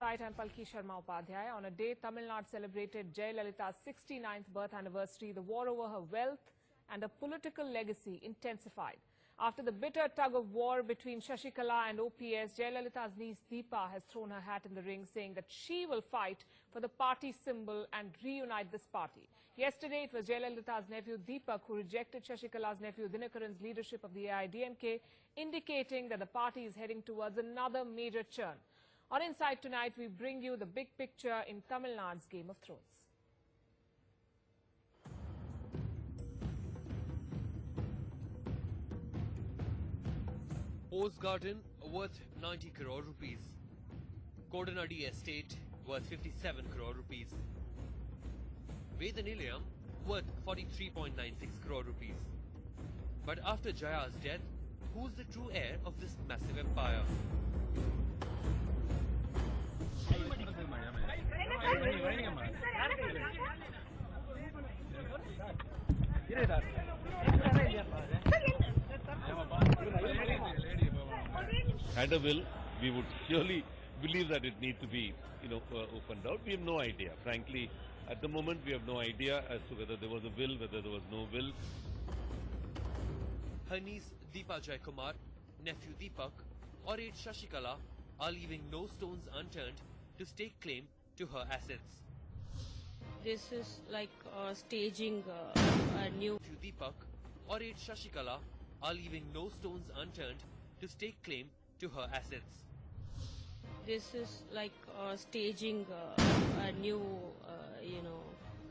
Right, I'm Palki Sharma Upadhyay. On a day Tamil Nadu celebrated Jayalalitha's 69th birth anniversary, the war over her wealth and her political legacy intensified. After the bitter tug of war between Sasikala and OPS, Jayalalitha's niece Deepa has thrown her hat in the ring, saying that she will fight for the party symbol and reunite this party. Yesterday, it was Jayalalitha's nephew Deepak who rejected Sasikala's nephew Dinakaran's leadership of the AIADMK, indicating that the party is heading towards another major churn. On Inside tonight, we bring you the big picture in Tamil Nadu's Game of Thrones. Rose Garden worth 90 crore rupees. Kodanadi Estate worth 57 crore rupees. Vedanilayam worth 43.96 crore rupees. But after Jaya's death, who's the true heir of this massive empire? Had a will, we would surely believe that it needs to be, opened out. We have no idea. Frankly, at the moment, we have no idea as to whether there was a will, whether there was no will. Her niece Deepa Jayakumar, nephew Deepak, or age Sasikala are leaving no stones unturned to stake claim to her assets. This is like staging a new... Nephew Deepak, or age Sasikala are leaving no stones unturned to stake claim to her assets. This is like staging a new,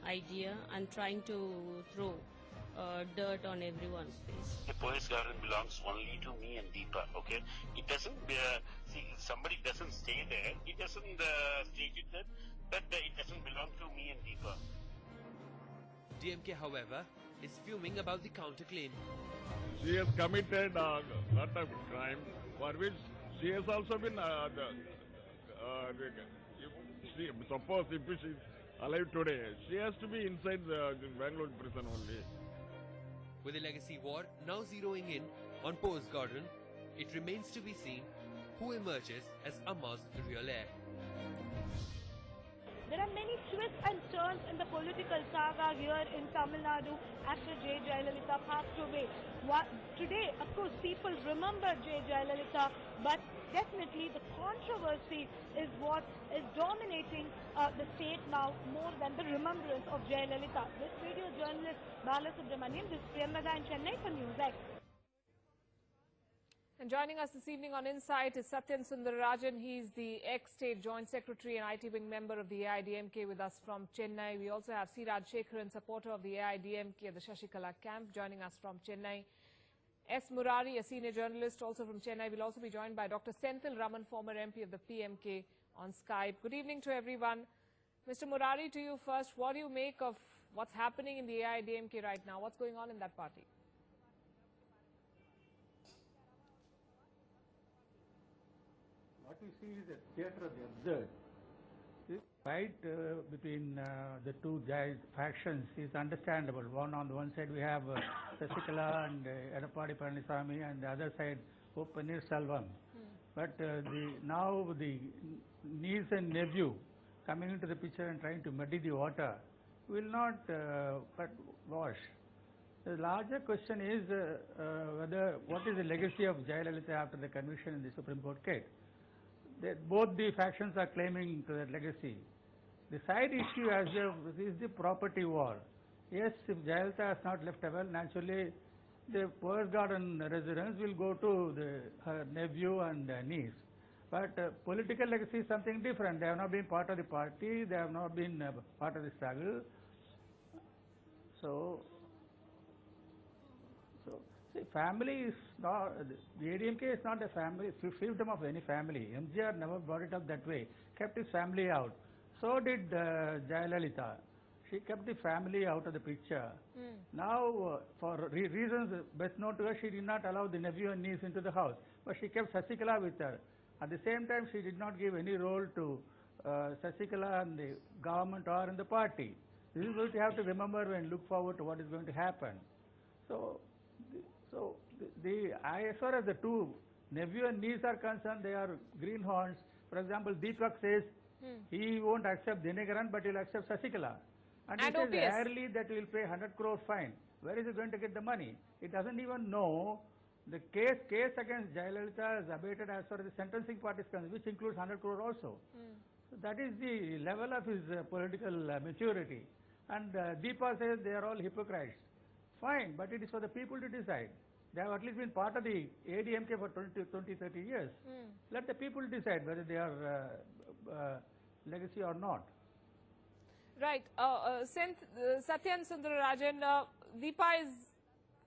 idea and trying to throw dirt on everyone's face. The Poets Garden belongs only to me and Deepa, okay? It doesn't, see, if somebody doesn't stay there, it doesn't stage it there, but it doesn't belong to me and Deepa. DMK, however, is fuming about the counterclaim. She has committed a lot of crime for which she has also been, suppose if she is alive today, she has to be inside the Bangalore prison only. With the legacy war now zeroing in on Poets Garden, it remains to be seen who emerges as Amma's real heir. There are many twists and turns in the political saga here in Tamil Nadu after J Jayalalithaa passed away. Today, of course, people remember J Jayalalithaa, but definitely the controversy is what is dominating the state now more than the remembrance of Jayalalithaa. This video journalist Bala Subramanian, this is Priyamada in Chennai for NewsX. And joining us this evening on Insight is Satyan Sundararajan. He's the ex-State Joint Secretary and IT Wing member of the AIADMK with us from Chennai. We also have C. Rajshekharan, supporter of the AIADMK at the Sasikala camp, joining us from Chennai. S. Murari, a senior journalist, also from Chennai, will also be joined by Dr. Senthil Raman, former MP of the PMK, on Skype. Good evening to everyone. Mr. Murari, to you first. What do you make of what's happening in the AIADMK right now? What's going on in that party? What we see is a theatre of the absurd. The fight between the two factions is understandable. One on the one side we have Sasikala and Edapadi Palaniswamy, and the other side Selvam. But now the niece and nephew coming into the picture and trying to muddy the water will not wash. The larger question is what is the legacy of Jayalalithaa after the conviction in the Supreme Court case. Both the factions are claiming to their legacy. The side issue is the property war. Yes, if Jayalalithaa has not left a will, naturally the Poets Garden residents will go to her nephew and niece. But political legacy is something different. They have not been part of the party, they have not been part of the struggle. So see, family is not, the ADMK is not a family, fiefdom of any family. MGR never brought it up that way, kept his family out. So did Jayalalithaa. She kept the family out of the picture. Now, for reasons best known to her, she did not allow the nephew and niece into the house. But she kept Sasikala with her. At the same time, she did not give any role to Sasikala and the government or in the party. This is what you have to remember and look forward to what is going to happen. So as far as the two nephew and niece are concerned, they are greenhorns. For example, Deepak says he won't accept Dinakaran, but he'll accept Sasikala. And he says OPS. rarely that he will pay 100 crore fine. Where is he going to get the money? He doesn't even know the case against Jayalalithaa is abated as far as the sentencing part is concerned, which includes 100 crore also. So that is the level of his political maturity. And Deepa says they are all hypocrites. Fine, but it is for the people to decide. They have at least been part of the AIADMK for 20, 30 years. Let the people decide whether they are legacy or not. Right. Satyan Sundararajan, Deepa is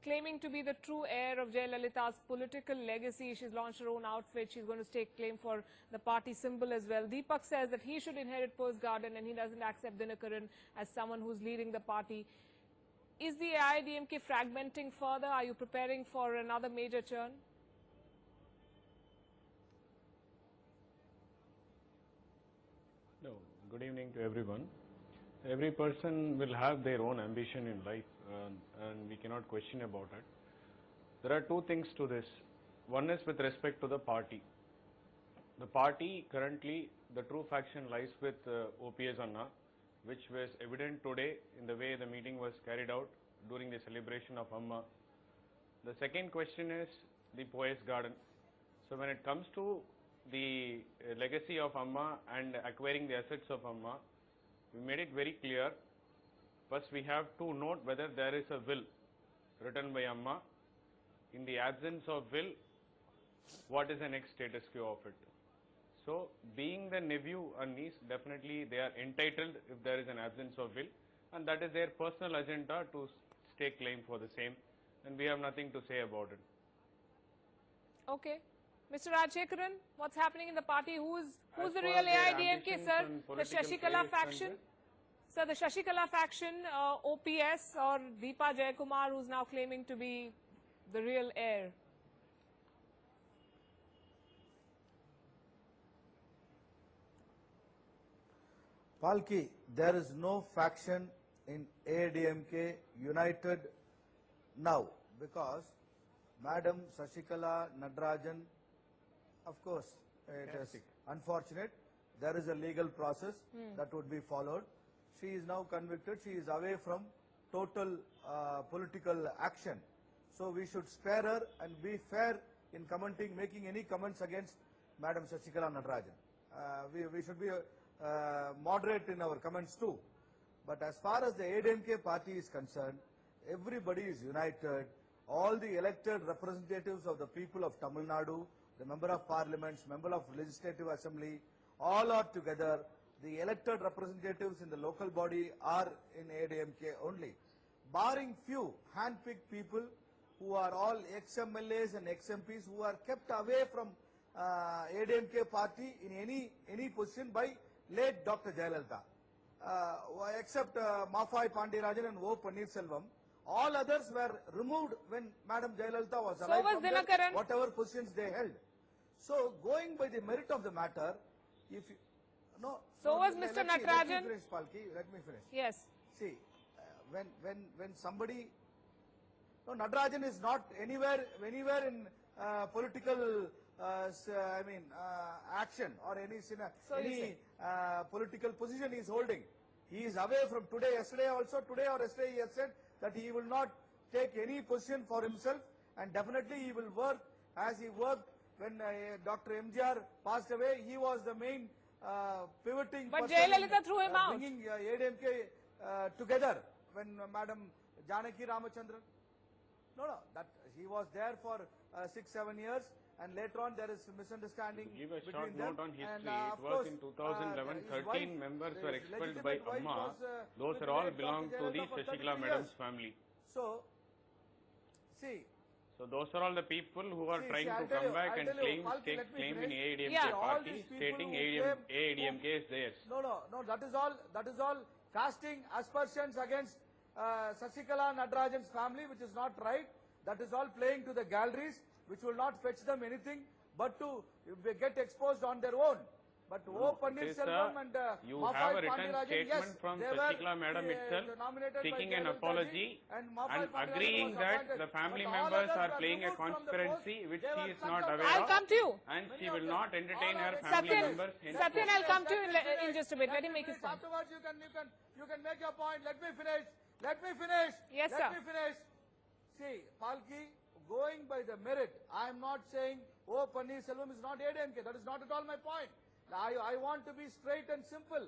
claiming to be the true heir of Jayalalitha's political legacy. She's launched her own outfit. She's going to stake claim for the party symbol as well. Deepak says that he should inherit Post Garden and he doesn't accept Dinakaran as someone who's leading the party. Is the AIADMK fragmenting further? Are you preparing for another major churn? No. Good evening to everyone. Every person will have their own ambition in life, and we cannot question about it. There are two things to this. One is with respect to the party. The party currently, the true faction lies with OPS Anna, which was evident today in the way the meeting was carried out during the celebration of Amma. The second question is the Poets Garden. So when it comes to the legacy of Amma and acquiring the assets of Amma, we made it very clear. First, we have to note whether there is a will written by Amma. In the absence of will, what is the next status quo of it? So, being the nephew and niece, definitely they are entitled if there is an absence of will, and that is their personal agenda to stake claim for the same, and we have nothing to say about it. Okay. Mr. Rajshekaran, what's happening in the party? Who's the real AIADMK, sir? The Sasikala faction? Sir, the Sasikala faction, OPS or Deepa Jayakumar, who's now claiming to be the real heir? Palki, there is no faction in AIADMK united now because Madam Sasikala Nadarajan, of course, it is unfortunate. There is a legal process that would be followed. She is now convicted. She is away from total political action. So we should spare her and be fair in commenting, making any comments against Madam Sasikala Nadarajan. We should be moderate in our comments too. But as far as the AIADMK party is concerned, everybody is united. All the elected representatives of the people of Tamil Nadu, the member of parliaments, member of legislative assembly, all are together. The elected representatives in the local body are in AIADMK only. Barring few hand-picked people who are all ex-MLAs and ex-MPs who are kept away from AIADMK party in any position by late Dr. Jayalalithaa. Except Maffai Pandirajan and O. Pannirselvam, all others were removed when Madam Jayalalithaa was alive from their, whatever positions they held. So, going by the merit of the matter, if you, no. So was Mr. Natarajan. Let me finish, Palki. Let me finish. Yes. See, when somebody, no, Natarajan is not anywhere in political, action or any political position he is holding. He is away from today or yesterday he has said that he will not take any position for himself, and definitely he will work as he worked when Dr. MGR passed away. He was the main pivoting but person Jayalalithaa threw him out. Bringing AIADMK together when Madam Janaki Ramachandran. No, that he was there for 6-7 years, and later on there is misunderstanding to give a between short them. note on history, And, it was in 2011, 13 members were expelled by Amma. Those are all belong to the Sasikala Madam's family. So, see. So those are all the people who are trying to come back and stake claim in AIADMK party, stating AIADMK is theirs. No, that is all casting aspersions against Sasikala Nadarajan's family, which is not right. That is all playing to the galleries, which will not fetch them anything but to get exposed on their own. But O. Pannirselvam and you Maffai have a written Pandirajan, statement yes, from they Sasikala were, Madam itself nominated by seeking an Jayalalithaa apology ji, and Maffai Pandirajan agreeing was that appointed. the family But all members others are were playing a removed from the conspiracy post. which They she were is cut not out. aware I'll of, come to you. and she Many will of not them. entertain All her of them. family Satyan, members. Satyan, I'll come to you in just a bit. Let him make his point. Afterwards, you can make your point. Let me finish. Let me finish. Yes, Let sir. me finish. See, Palki, going by the merit, I am not saying, oh, Pannirselvam is not AIADMK. That is not at all my point. I want to be straight and simple.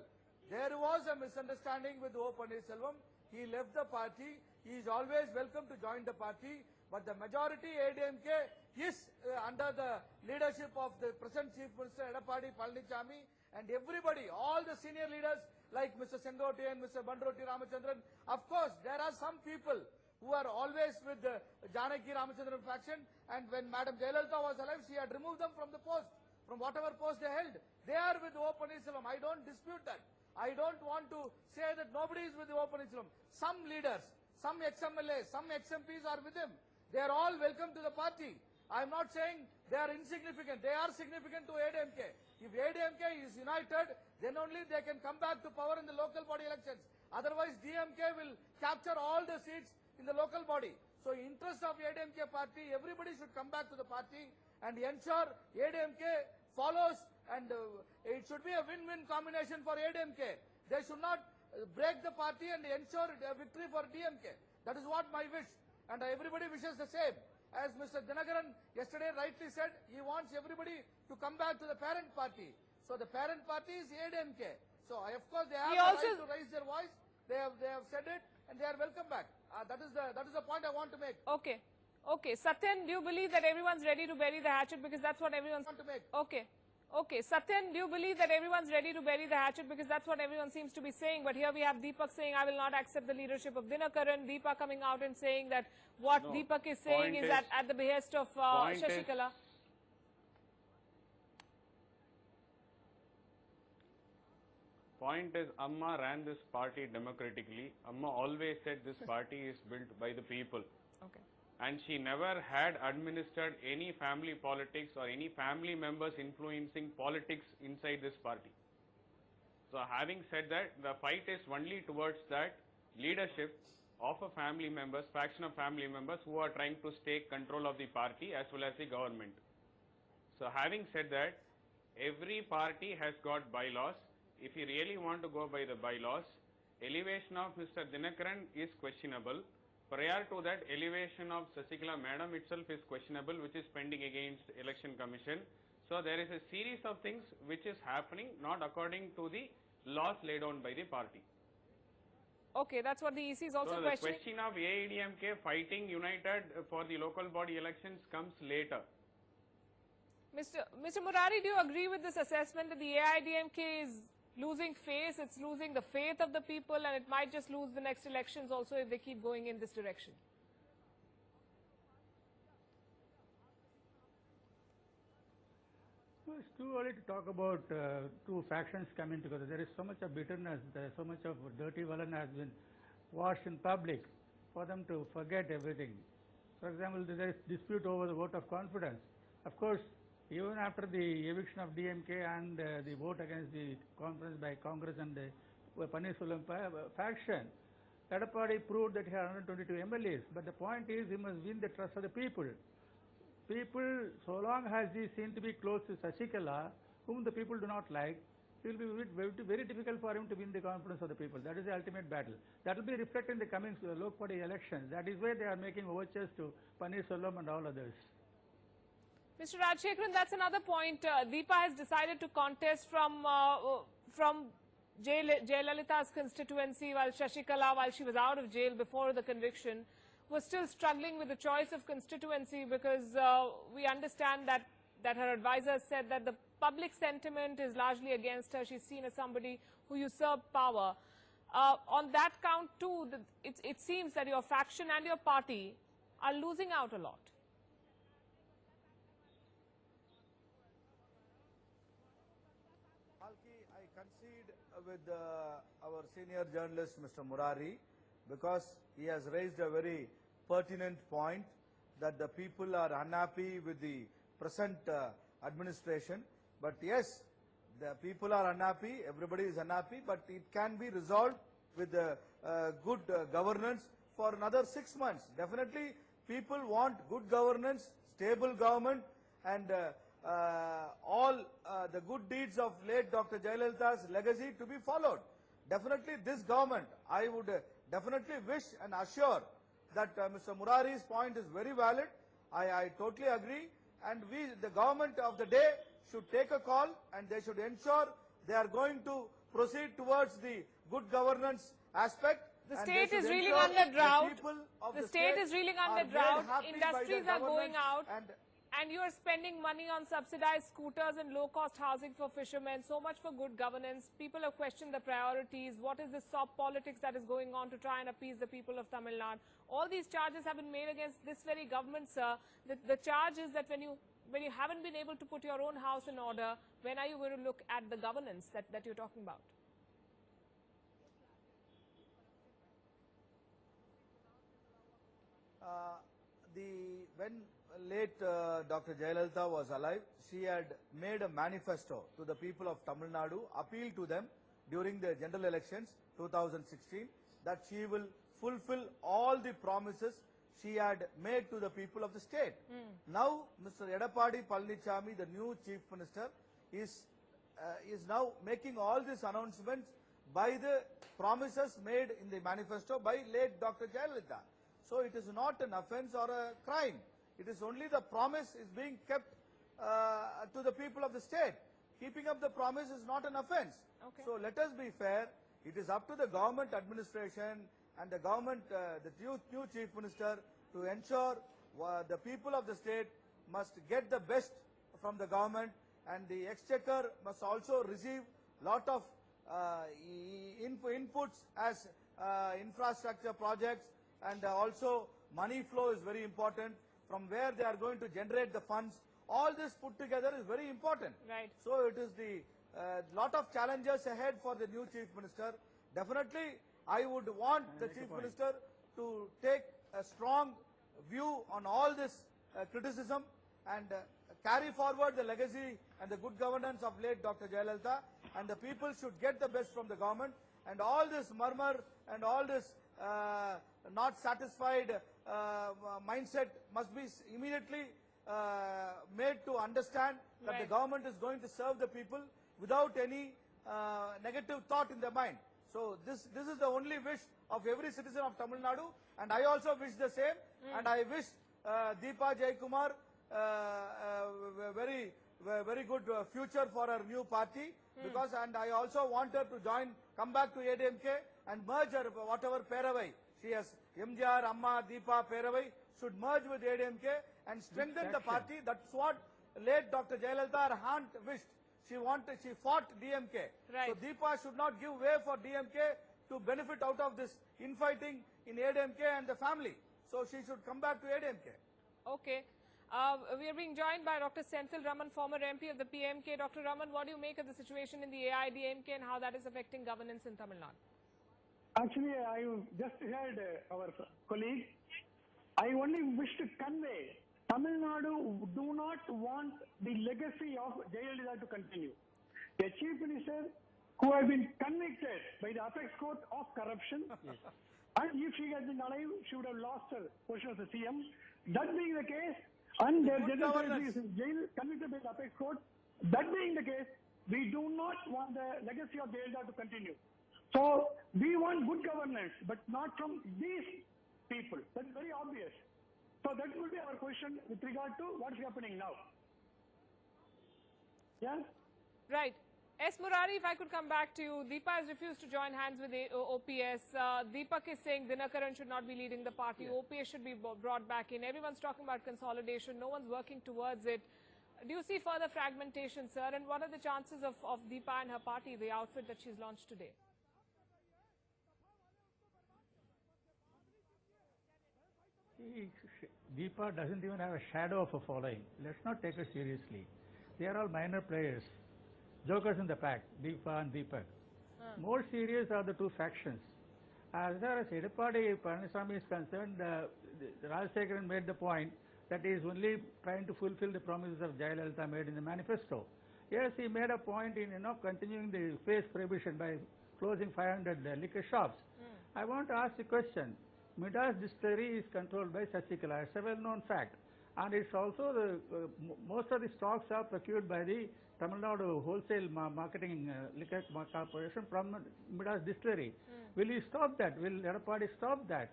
There was a misunderstanding with O. Pannirselvam. He left the party. He is always welcome to join the party. But the majority AIADMK is under the leadership of the present Chief Minister Edappadi Palanichami and everybody, all the senior leaders like Mr. Sengotti and Mr. Bandroti Ramachandran. Of course, there are some people who are always with the Janaki Ramachandran faction, and when Madam Jayalalithaa was alive, she had removed them from the post, from whatever post they held. They are with O. Pannirselvam. I don't dispute that. I don't want to say that nobody is with O. Pannirselvam. Some leaders, some ex-MLAs, some ex-MPs are with him. They are all welcome to the party. I am not saying they are insignificant. They are significant to AIADMK. If AIADMK is united, then only they can come back to power in the local body elections. Otherwise, DMK will capture all the seats in the local body. So, in interest of AIADMK party, everybody should come back to the party and ensure AIADMK follows, and it should be a win-win combination for AIADMK. They should not break the party and ensure a victory for DMK. That is what my wish, and everybody wishes the same. As Mr. Dinakaran yesterday rightly said, he wants everybody to come back to the parent party. So the parent party is AIADMK. So of course they have the right to raise their voice. They have said it, and they are welcome back. That is the point I want to make. Okay. Okay. Satyan, do you believe that everyone's ready to bury the hatchet because that's what everyone's want to make? Okay. Okay. Satyan, do you believe that everyone's ready to bury the hatchet because that's what everyone seems to be saying? But here we have Deepak saying, I will not accept the leadership of Dinakaran. Deepak coming out and saying that what Deepak is saying is that at the behest of Sasikala. Point is, Amma ran this party democratically. Amma always said this party is built by the people. Okay. And she never had administered any family politics or any family members influencing politics inside this party. So having said that, the fight is only towards that leadership of a family members, faction of family members who are trying to take control of the party as well as the government. So having said that, every party has got bylaws. If you really want to go by the bylaws, elevation of Mr. Dinakaran is questionable. Prior to that, elevation of Sasikala Madam itself is questionable, which is pending against Election Commission. So there is a series of things which is happening not according to the laws laid down by the party. Okay, that's what the EC is also so questioning. The question of AIADMK fighting united for the local body elections comes later. Mr. Murari, do you agree with this assessment that the AIADMK is losing face, it's losing the faith of the people, and it might just lose the next elections also if they keep going in this direction? Well, it's too early to talk about two factions coming together. There is so much of bitterness, there is so much of dirty villain has been washed in public for them to forget everything. For example, there is dispute over the vote of confidence. Of course, even after the eviction of DMK and the vote against the conference by Congress and the Pannirselvam faction, Edappadi proved that he had 122 MLAs. But the point is, he must win the trust of the people. People, so long as he seemed to be close to Sasikala, whom the people do not like, it will be very difficult for him to win the confidence of the people. That is the ultimate battle. That will be reflected in the coming local body elections. That is why they are making overtures to Pannirselvam and all others. Mr. Rajshekharan, that's another point. Deepa has decided to contest from J Jayalalitha's constituency, while Sasikala, while she was out of jail before the conviction, was still struggling with the choice of constituency because we understand that her advisors said that the public sentiment is largely against her. She's seen as somebody who usurped power. On that count too, it seems that your faction and your party are losing out a lot. I concede with our senior journalist, Mr. Murari, because he has raised a very pertinent point that the people are unhappy with the present administration. But yes, the people are unhappy, everybody is unhappy, but it can be resolved with good governance for another 6 months. Definitely, people want good governance, stable government, and all the good deeds of late Dr. Jayalalitha's legacy to be followed. Definitely, this government, I would definitely wish and assure that Mr. Murari's point is very valid. I totally agree, and the government of the day should take a call, and they should ensure they are going to proceed towards the good governance aspect. The state is reeling under drought. The state is reeling under drought. Industries are going out. And you are spending money on subsidized scooters and low-cost housing for fishermen. So much for good governance. People have questioned the priorities. What is this soft politics that is going on to try and appease the people of Tamil Nadu? All these charges have been made against this very government, sir. The charge is that when you haven't been able to put your own house in order, when are you going to look at the governance that you're talking about? When late Dr. Jayalalithaa was alive, she had made a manifesto to the people of Tamil Nadu, appealed to them during the general elections 2016 that she will fulfill all the promises she had made to the people of the state. Now, Mr. Edappadi Palanichami, the new Chief Minister, is now making all these announcements by the promises made in the manifesto by late Dr. Jayalalithaa. So it is not an offence or a crime. It is only the promise is being kept to the people of the state. Keeping up the promise is not an offence. Okay. So let us be fair. It is up to the government administration and the government, the new Chief Minister, to ensure the people of the state must get the best from the government, and the exchequer must also receive lot of inputs as infrastructure projects, and also money flow is very important, from where they are going to generate the funds. All this put together is very important. Right. So it is the lot of challenges ahead for the new Chief Minister. Definitely, I would want the Chief Minister to take a strong view on all this criticism and carry forward the legacy and the good governance of late Dr. Jayalalithaa, and the people should get the best from the government, and all this murmur and all this not satisfied mindset must be immediately made to understand that the government is going to serve the people without any negative thought in their mind. So this is the only wish of every citizen of Tamil Nadu, and I also wish the same, and I wish Deepa Jayakumar very good future for her new party, because, and I also want her to come back to AIADMK and merge her, whatever Peravai she has, MJR, Amma, Deepa, Peravai should merge with AIADMK and strengthen the party. That's what late Dr. Jayalalithaa, her aunt, wished. She fought DMK. Right. So Deepa should not give way for DMK to benefit out of this infighting in AIADMK and the family. So she should come back to AIADMK. Okay. We are being joined by Dr. Senthil Raman, former MP of the PMK. Dr. Raman, what do you make of the situation in the AIADMK and how that is affecting governance in Tamil Nadu? Actually, I just heard our colleague. I only wish to convey, Tamil Nadu do not want the legacy of Jayalalithaa to continue. A Chief Minister who has been convicted by the apex court of corruption, and if she had been alive, she would have lost her position as a CM. That being the case, and their general secretary is in jail, convicted by the apex court. That being the case, we do not want the legacy of Jayalalithaa to continue. So we want good governance, but not from these people. That's very obvious. So that will be our question with regard to what is happening now. Yeah? Right. S. Murari, if I could come back to you. Deepa has refused to join hands with OPS. Deepak is saying Dinakaran should not be leading the party. Yes. OPS should be brought back in. Everyone's talking about consolidation. No one's working towards it. Do you see further fragmentation, sir? And what are the chances of Deepa and her party, the outfit that she's launched today? Deepa doesn't even have a shadow of a following. Let's not take her seriously. They are all minor players, jokers in the pack, Deepa and Deepak. More serious are the two factions. As far as Edappadi Palanichami is concerned, Rajasekaran made the point that he is only trying to fulfill the promises of Jayalalithaa made in the manifesto. Yes, he made a point in, continuing the face prohibition by closing 500 liquor shops. I want to ask the question. Midas distillery is controlled by Sasikala. It's a well-known fact. And it's also most of the stocks are procured by the Tamil Nadu Wholesale Marketing Liquor Corporation from Midas distillery. Will he stop that? Will Edapadi stop that?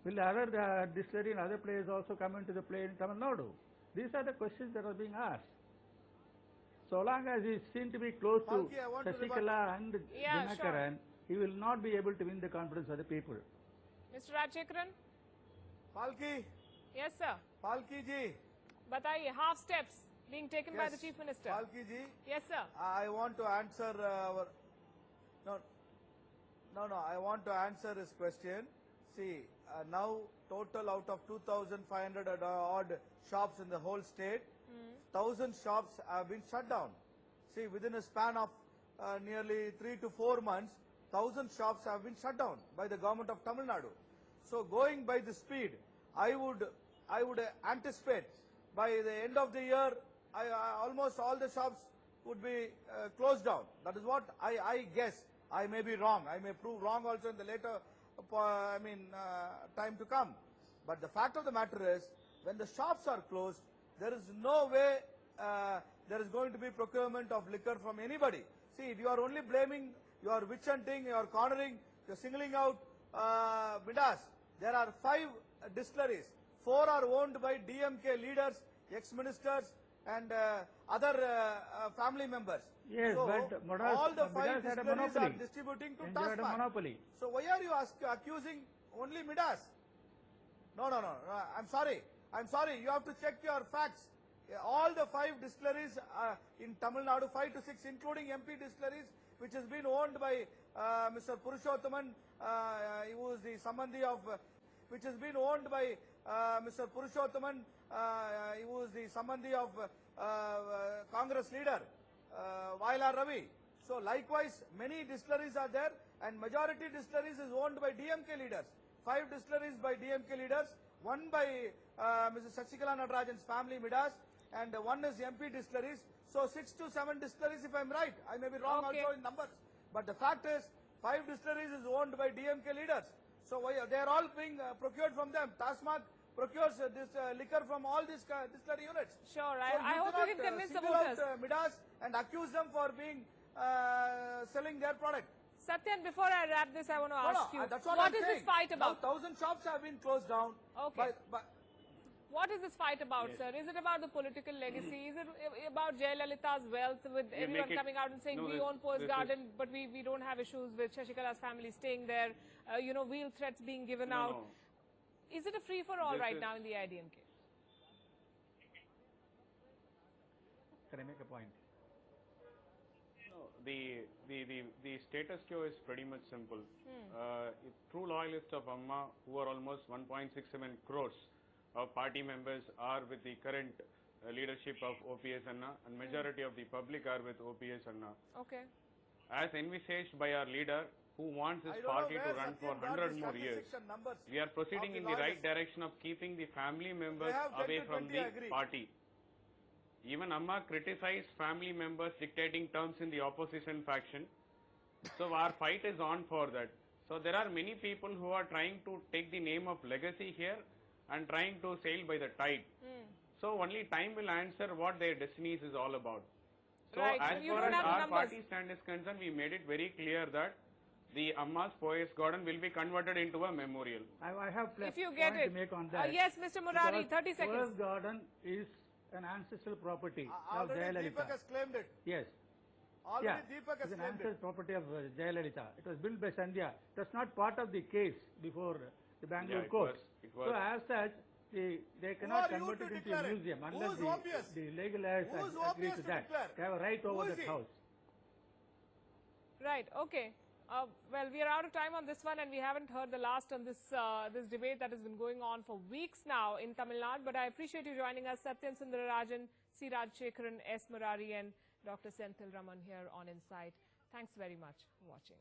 Will other distillery and other players also come into the play in Tamil Nadu? These are the questions that are being asked. So long as he seems to be close to Sasikala and Dinakaran, he will not be able to win the confidence of the people. Mr. Rajshekharan? Palki. Yes, sir. Palki ji. Bataiye, half steps being taken by the Chief Minister. Palki ji. Yes, sir. I want to answer I want to answer his question. See, now total out of 2,500 odd shops in the whole state, 1,000 shops have been shut down. See, within a span of nearly 3 to 4 months, 1,000 shops have been shut down by the government of Tamil Nadu. So going by the speed, I would anticipate by the end of the year, almost all the shops would be closed down. That is what I guess. I may be wrong. I may prove wrong also in the later, time to come. But the fact of the matter is, when the shops are closed, there is no way there is going to be procurement of liquor from anybody. See, you are only blaming, you are witch hunting, you are cornering, you are singling out Midas. There are 5 distilleries. 4 are owned by DMK leaders, ex-ministers and other family members. Yes, so but Midas, all the 5 Midas had a distilleries monopoly. are distributing to Enjoyed a Tasman. monopoly. So why are you accusing only Midas? No, I'm sorry. You have to check your facts. All the 5 distilleries in Tamil Nadu, 5 to 6, including MP distilleries, which has been owned by Mr. Purushothaman, who is the Sambandhi of, which has been owned by Mr. Purushothaman, who is the Sambandhi of Congress leader, Vailar Ravi. So likewise, many distilleries are there, and majority distilleries is owned by DMK leaders. 5 distilleries by DMK leaders, 1 by Mrs. Sasikala Nadarajan's family, Midas, and 1 is MP distilleries. So 6 to 7 distilleries, if I'm right. I may be wrong also in numbers. But the fact is, 5 distilleries is owned by DMK leaders. So they are all being procured from them. Tasmak procures this liquor from all these distillery units. Sure, so I hope you can convince the voters. Midas and accuse them for being selling their product. Satyan, before I wrap this, I want to ask you, that's what is this fight about? Now 1,000 shops have been closed down. Okay. What is this fight about, sir? Is it about the political legacy? Is it about Jayalalitha's wealth, with everyone coming out and saying we own Post Garden, but we don't have issues with Sasikala's family staying there, wheel threats being given out? No. Is it a free-for-all right now in the AIADMK? Can I make a point? No, the status quo is pretty much simple. True loyalists of Amma, who are almost 1.67 crores of party members, are with the current leadership of OPS Anna, and majority of the public are with OPS Anna. Okay. As envisaged by our leader, who wants his party to run for 100 more years, we are proceeding in the right direction of keeping the family members away from the party. Even Amma criticized family members dictating terms in the opposition faction. So our fight is on for that. So there are many people who are trying to take the name of legacy here and trying to sail by the tide. So only time will answer what their destinies is all about. So as far as our party stand is concerned, we made it very clear that the Amma's Poets Garden will be converted into a memorial. I have if you get it. to make on that. Yes, Mr. Murari, 30 seconds. Poets Garden is an ancestral property of Jayalalithaa. Deepak has claimed it. Yes. Already Deepak has it's an claimed ancestral property of Jayalalithaa. It was built by Sandhya. It was not part of the case before the Bangalore court. It was. So as such, they cannot convert it into a museum unless the legal heirs agree to that. They have a right over that house. Right, okay. Well, we are out of time on this one, and we haven't heard the last on this this debate that has been going on for weeks now in Tamil Nadu. But I appreciate you joining us, Satyan Sundararajan, C. Rajshekharan, S. Murari, and Dr. Senthil Raman here on Insight. Thanks very much for watching.